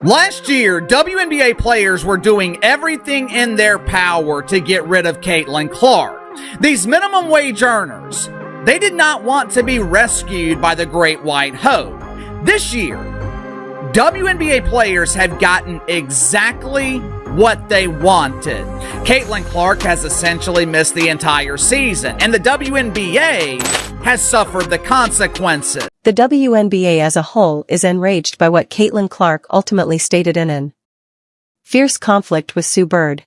Last year, WNBA players were doing everything in their power to get rid of Caitlin Clark. These minimum wage earners, they did not want to be rescued by the Great White Hope. This year, WNBA players have gotten exactly what they wanted. Caitlin Clark has essentially missed the entire season, and the WNBA has suffered the consequences. The WNBA as a whole is enraged by what Caitlin Clark ultimately stated in an fierce conflict with Sue Bird.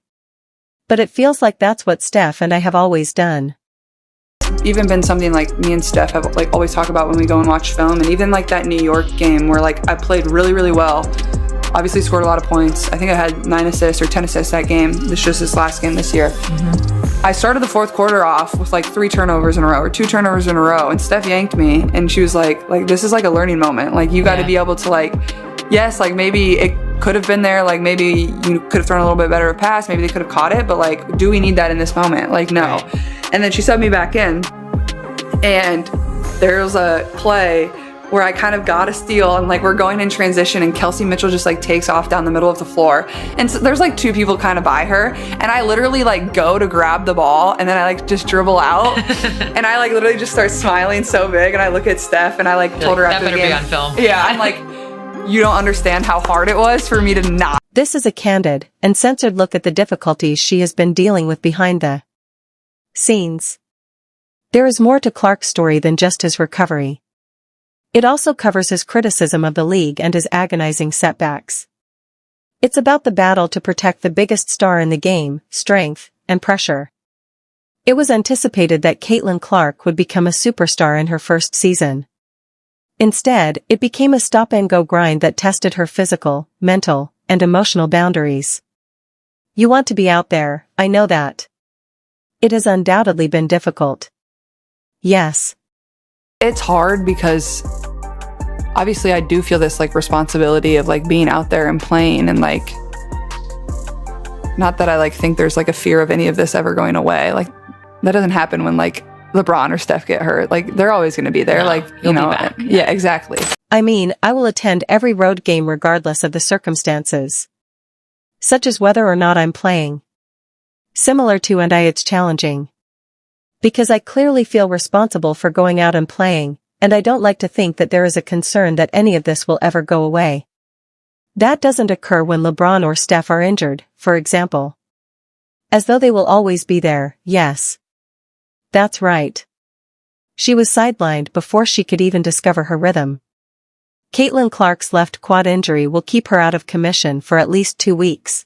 But it feels like that's what Steph and I have always done. Even been something like me and Steph have always talk about when we go and watch film, and even like that New York game where I played really well, obviously scored a lot of points. I think I had 9 assists or 10 assists that game. This just this last game this year. I started the fourth quarter off with 3 turnovers in a row or 2 turnovers in a row, and Steph yanked me, and she was like this is a learning moment. You got to be able to yes, maybe it could have been there, maybe you could have thrown a little bit better of a pass, maybe they could have caught it, but do we need that in this moment? No. Right. And then she subbed me back in, and there was a play where I kind of got a steal, and we're going in transition, and Kelsey Mitchell just takes off down the middle of the floor, and so there's 2 people kind of by her, and I literally go to grab the ball, and then I just dribble out, and I literally just start smiling so big, and I look at Steph, and I told her after the game, that better be on film. Yeah, I'm you don't understand how hard it was for me to not. This is a candid and censored look at the difficulties she has been dealing with behind the scenes. There is more to Clark's story than just his recovery. It also covers his criticism of the league and his agonizing setbacks. It's about the battle to protect the biggest star in the game, strength, and pressure. It was anticipated that Caitlin Clark would become a superstar in her first season. Instead, it became a stop-and-go grind that tested her physical, mental, and emotional boundaries. You want to be out there, I know that. It has undoubtedly been difficult. Yes. It's hard because obviously I do feel this responsibility of being out there and playing, and not that I think there's a fear of any of this ever going away. That doesn't happen when LeBron or Steph get hurt. They're always going to be there. Yeah, exactly. I mean, I will attend every road game regardless of the circumstances, such as whether or not I'm playing. Similar to and it's challenging. Because I clearly feel responsible for going out and playing, and I don't like to think that there is a concern that any of this will ever go away. That doesn't occur when LeBron or Steph are injured, for example. As though they will always be there, yes. That's right. She was sidelined before she could even discover her rhythm. Caitlin Clark's left quad injury will keep her out of commission for at least 2 weeks.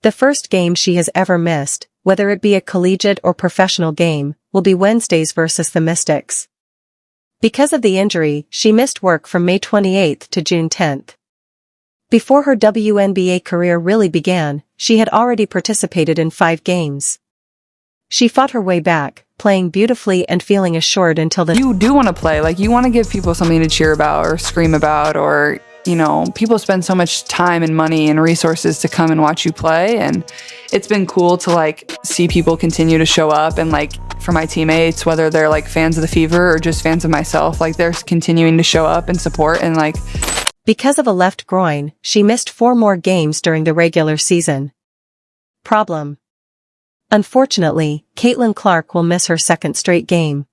The first game she has ever missed, whether it be a collegiate or professional game, will be Wednesdays versus the Mystics. Because of the injury, she missed work from May 28th to June 10th. Before her WNBA career really began, she had already participated in 5 games. She fought her way back, playing beautifully and feeling assured until the— You do want to play, you want to give people something to cheer about or scream about, or people spend so much time and money and resources to come and watch you play, and it's been cool to see people continue to show up, and for my teammates, whether they're fans of the Fever or just fans of myself, they're continuing to show up and support, and Because of a left groin, she missed 4 more games during the regular season. Problem. Unfortunately, Caitlin Clark will miss her 2nd straight game.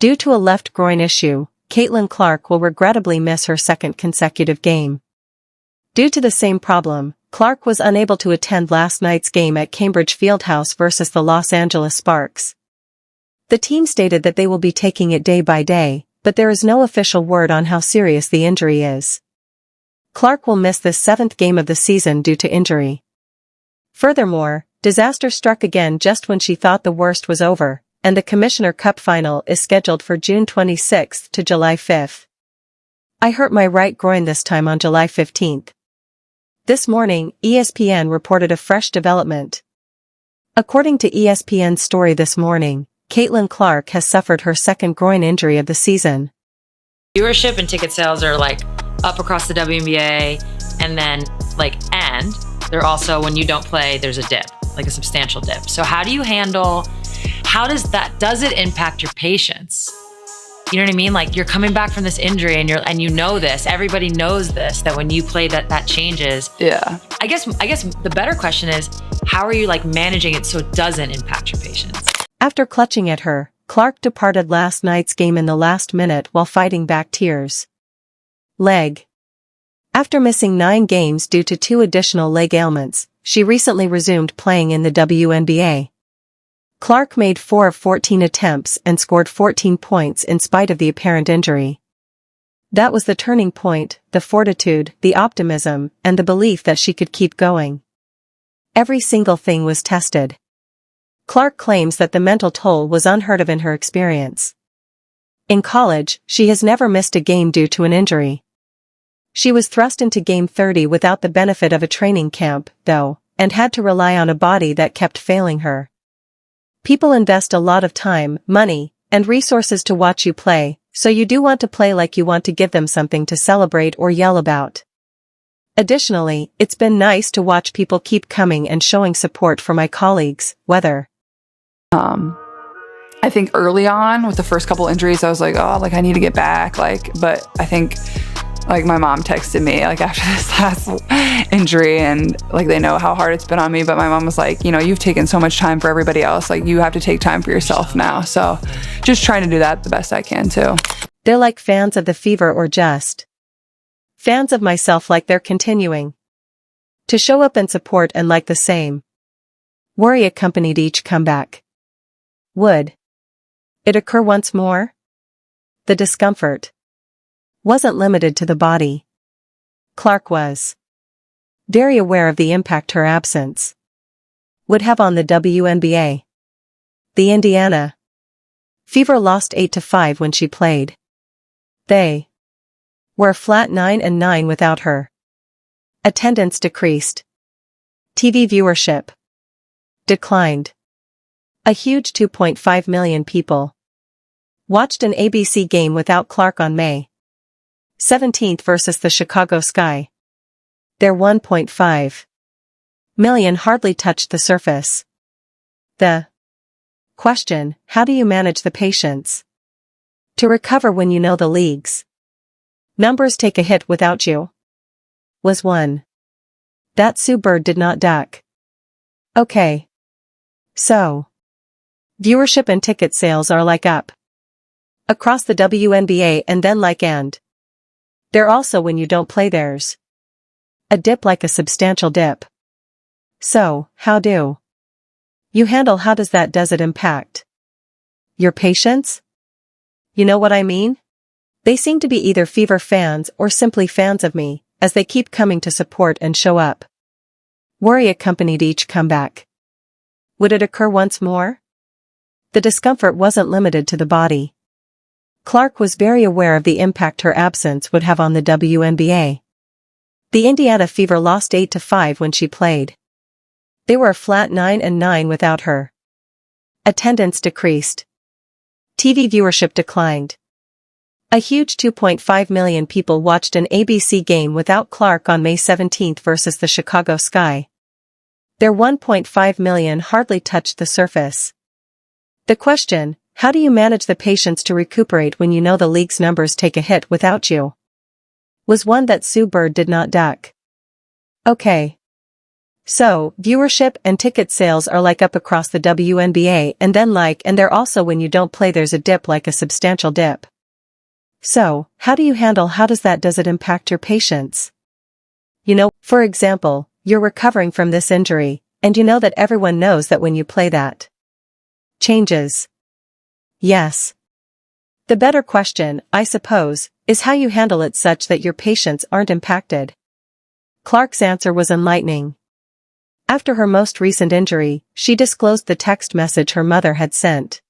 Due to a left groin issue, Caitlin Clark will regrettably miss her 2nd consecutive game. Due to the same problem, Clark was unable to attend last night's game at Cambridge Fieldhouse versus the Los Angeles Sparks. The team stated that they will be taking it day by day, but there is no official word on how serious the injury is. Clark will miss the 7th game of the season due to injury. Furthermore, disaster struck again just when she thought the worst was over, and the Commissioner Cup final is scheduled for June 26th to July 5th. I hurt my right groin this time on July 15th. This morning, ESPN reported a fresh development. According to ESPN's story this morning, Caitlin Clark has suffered her 2nd groin injury of the season. Viewership and ticket sales are up across the WNBA, and then and they're also, when you don't play, there's a dip, a substantial dip. So how do you handle, does it impact your patience You know what I mean? Like you're coming back from this injury and you know this, everybody knows this, that when you play that changes. Yeah. I guess the better question is, how are you like managing it so it doesn't impact your patients? After clutching at her, Clark departed last night's game in the last minute while fighting back tears. Leg. After missing 9 games due to 2 additional leg ailments, she recently resumed playing in the WNBA. Clark made 4 of 14 attempts and scored 14 points in spite of the apparent injury. That was the turning point, the fortitude, the optimism, and the belief that she could keep going. Every single thing was tested. Clark claims that the mental toll was unheard of in her experience. In college, she has never missed a game due to an injury. She was thrust into Game 30 without the benefit of a training camp, though, and had to rely on a body that kept failing her. People invest a lot of time, money, and resources to watch you play, so you do want to play like you want to give them something to celebrate or yell about. Additionally, it's been nice to watch people keep coming and showing support for my colleagues, whether I think early on with the first couple injuries, I was like, oh, like I need to get back. But I think like my mom texted me like after this last injury and like they know how hard it's been on me. But my mom was like, you know, you've taken so much time for everybody else. Like you have to take time for yourself now. So just trying to do that the best I can too. They're like fans of the fever or just fans of myself, like they're continuing to show up and support and like the same. Worry accompanied each comeback. Would it occur once more? The discomfort wasn't limited to the body. Clark was very aware of the impact her absence would have on the WNBA. The Indiana Fever lost 8-5 when she played. They were a flat 9-9 without her. Attendance decreased. TV viewership declined. A huge 2.5 million people watched an ABC game without Clark on May 17th versus the Chicago Sky. Their 1.5 million hardly touched the surface. The question, how do you manage the patience to recover when you know the league's numbers take a hit without you? Was one that Sue Bird did not duck. Okay. So viewership and ticket sales are like up across the WNBA and then like and they're also when you don't play there's a dip, like a substantial dip. So, how do you handle does it impact your patients? You know what I mean? They seem to be either Fever fans or simply fans of me, as they keep coming to support and show up. Worry accompanied each comeback. Would it occur once more? The discomfort wasn't limited to the body. Clark was very aware of the impact her absence would have on the WNBA. The Indiana Fever lost 8-5 when she played. They were a flat 9-9 without her. Attendance decreased. TV viewership declined. A huge 2.5 million people watched an ABC game without Clark on May 17th versus the Chicago Sky. Their 1.5 million hardly touched the surface. The question, how do you manage the patience to recuperate when you know the league's numbers take a hit without you? Was one that Sue Bird did not duck. Okay. So, viewership and ticket sales are like up across the WNBA and then like and they're also when you don't play there's a dip, like a substantial dip. So, how do you handle does it impact your patients? You know, for example, you're recovering from this injury, and you know that everyone knows that when you play that changes. Yes. The better question, I suppose, is how you handle it such that your patients aren't impacted. Clark's answer was enlightening. After her most recent injury, she disclosed the text message her mother had sent.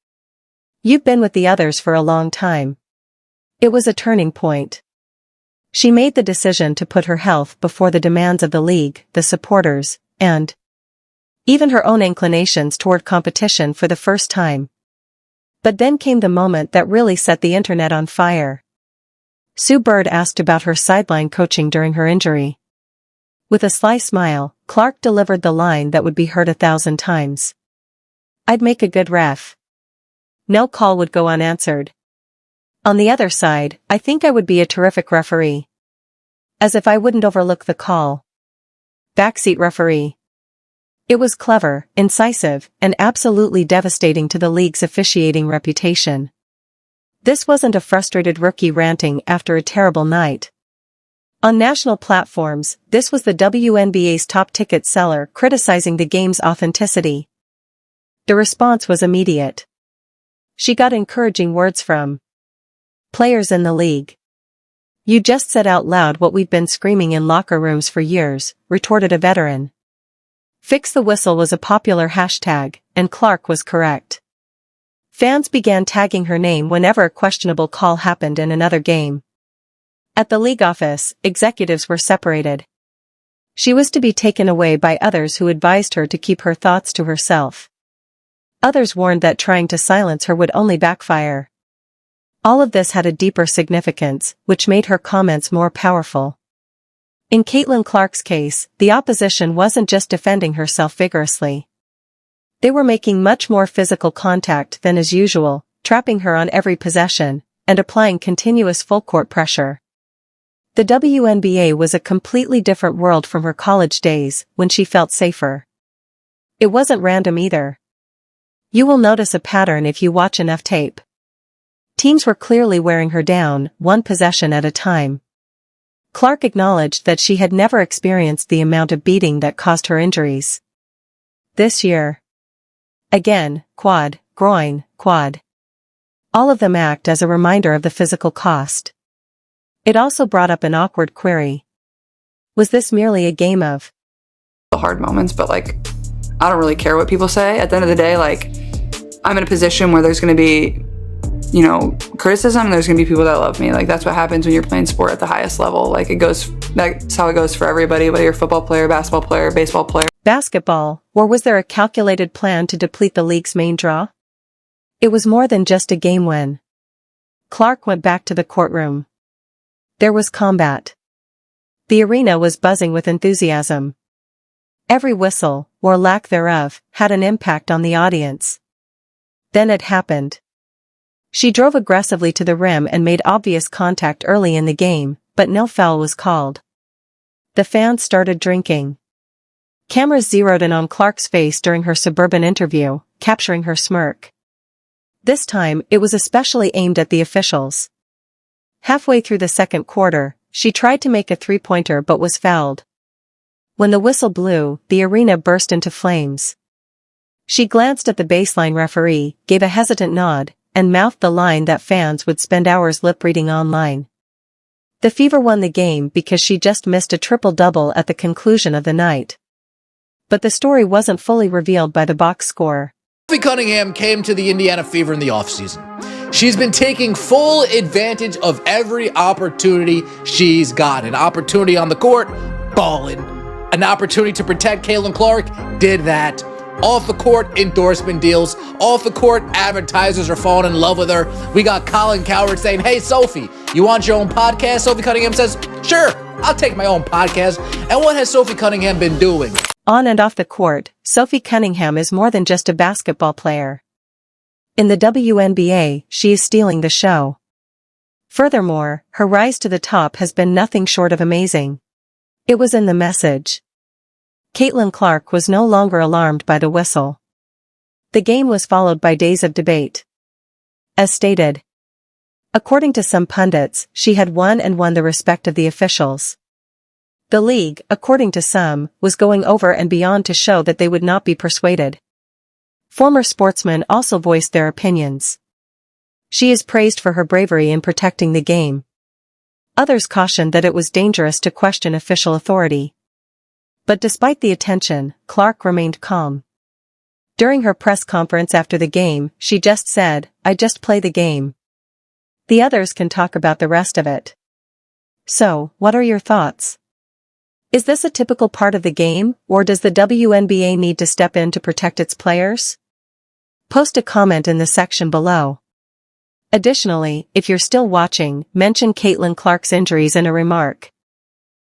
"You've been with the others for a long time." It was a turning point. She made the decision to put her health before the demands of the league, the supporters, and even her own inclinations toward competition for the first time. But then came the moment that really set the internet on fire. Sue Bird asked about her sideline coaching during her injury. With a sly smile, Clark delivered the line that would be heard 1,000 times. "I'd make a good ref. No call would go unanswered." On the other side, I think I would be a terrific referee. As if I wouldn't overlook the call. Backseat referee. It was clever, incisive, and absolutely devastating to the league's officiating reputation. This wasn't a frustrated rookie ranting after a terrible night. On national platforms, this was the WNBA's top ticket seller criticizing the game's authenticity. The response was immediate. She got encouraging words from players in the league. "You just said out loud what we've been screaming in locker rooms for years," retorted a veteran. "Fix the whistle" was a popular hashtag, and Clark was correct. Fans began tagging her name whenever a questionable call happened in another game. At the league office, executives were separated. She was to be taken away by others who advised her to keep her thoughts to herself. Others warned that trying to silence her would only backfire. All of this had a deeper significance, which made her comments more powerful. In Caitlin Clark's case, the opposition wasn't just defending herself vigorously. They were making much more physical contact than is usual, trapping her on every possession, and applying continuous full-court pressure. The WNBA was a completely different world from her college days, when she felt safer. It wasn't random either. You will notice a pattern if you watch enough tape. Teams were clearly wearing her down, one possession at a time. Clark acknowledged that she had never experienced the amount of beating that caused her injuries. This year. Again, quad, groin, quad. All of them act as a reminder of the physical cost. It also brought up an awkward query. Was this merely a game of The hard moments, but like, I don't really care what people say. At the end of the day, like, I'm in a position where there's going to be, criticism, and there's going to be people that love me. Like, that's what happens when you're playing sport at the highest level. Like, that's how it goes for everybody, whether you're a football player, basketball player, baseball player. basketball, or was there a calculated plan to deplete the league's main draw? It was more than just a game win. Clark went back to the courtroom. There was combat. The arena was buzzing with enthusiasm. Every whistle, or lack thereof, had an impact on the audience. Then it happened. She drove aggressively to the rim and made obvious contact early in the game, but no foul was called. The fans started drinking. Cameras zeroed in on Clark's face during her suburban interview, capturing her smirk. This time, it was especially aimed at the officials. Halfway through the second quarter, she tried to make a three-pointer but was fouled. When the whistle blew, the arena burst into flames. She glanced at the baseline referee, gave a hesitant nod, and mouthed the line that fans would spend hours lip-reading online. The Fever won the game because she just missed a triple-double at the conclusion of the night. But the story wasn't fully revealed by the box score. Sophie Cunningham came to the Indiana Fever in the offseason. She's been taking full advantage of every opportunity she's got. An opportunity on the court, ballin'. An opportunity to protect Caitlin Clark, did that. Off the court, endorsement deals. Off the court, advertisers are falling in love with her. We got Colin Cowherd saying, "Hey, Sophie, you want your own podcast?" Sophie Cunningham says, "Sure, I'll take my own podcast." And what has Sophie Cunningham been doing? On and off the court, Sophie Cunningham is more than just a basketball player. In the WNBA, she is stealing the show. Furthermore, her rise to the top has been nothing short of amazing. It was in the message. Caitlin Clark was no longer alarmed by the whistle. The game was followed by days of debate. As stated, according to some pundits, she had won the respect of the officials. The league, according to some, was going over and beyond to show that they would not be persuaded. Former sportsmen also voiced their opinions. She is praised for her bravery in protecting the game. Others cautioned that it was dangerous to question official authority. But despite the attention, Clark remained calm. During her press conference after the game, she just said, "I just play the game. The others can talk about the rest of it." So, what are your thoughts? Is this a typical part of the game, or does the WNBA need to step in to protect its players? Post a comment in the section below. Additionally, if you're still watching, mention Caitlin Clark's injuries in a remark.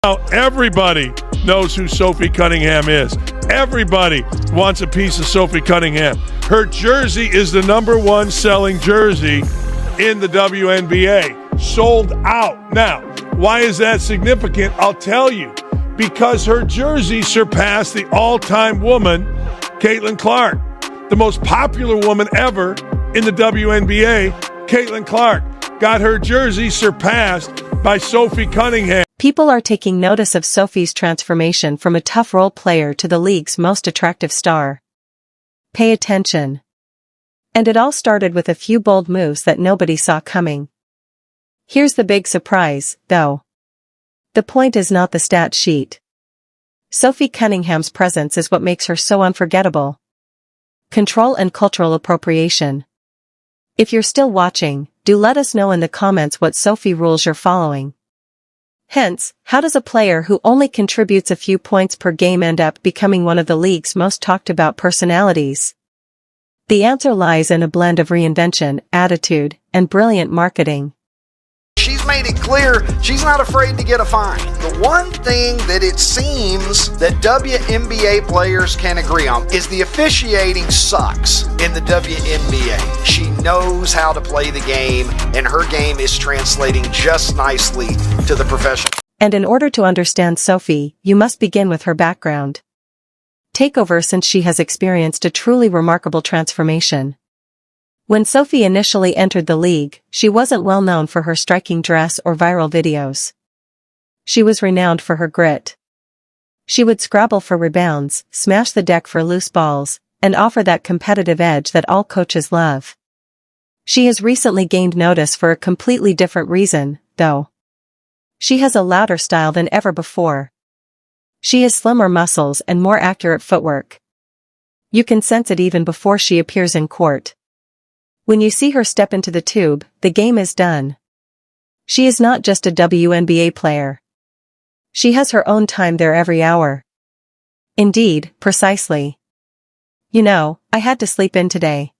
Now everybody knows who Sophie Cunningham is. Everybody wants a piece of Sophie Cunningham. Her jersey is the #1 selling jersey in the WNBA. Sold out. Now, why is that significant? I'll tell you. Because her jersey surpassed the all-time woman, Caitlin Clark. The most popular woman ever in the WNBA, Caitlin Clark, got her jersey surpassed by Sophie Cunningham. People are taking notice of Sophie's transformation from a tough role player to the league's most attractive star. Pay attention. And it all started with a few bold moves that nobody saw coming. Here's the big surprise, though. The point is not the stat sheet. Sophie Cunningham's presence is what makes her so unforgettable. Control and cultural appropriation. If you're still watching, do let us know in the comments what Sophie rules you're following. Hence, how does a player who only contributes a few points per game end up becoming one of the league's most talked about personalities? The answer lies in a blend of reinvention, attitude, and brilliant marketing. She's made it clear she's not afraid to get a fine. The one thing that it seems that WNBA players can agree on is the officiating sucks in the WNBA. She knows how to play the game, and her game is translating just nicely to the professional. And in order to understand Sophie, you must begin with her background. Take over since she has experienced a truly remarkable transformation. When Sophie initially entered the league, she wasn't well known for her striking dress or viral videos. She was renowned for her grit. She would scrabble for rebounds, smash the deck for loose balls, and offer that competitive edge that all coaches love. She has recently gained notice for a completely different reason, though. She has a louder style than ever before. She has slimmer muscles and more accurate footwork. You can sense it even before she appears in court. When you see her step into the tube, the game is done. She is not just a WNBA player. She has her own time there every hour. Indeed, precisely. You know, I had to sleep in today.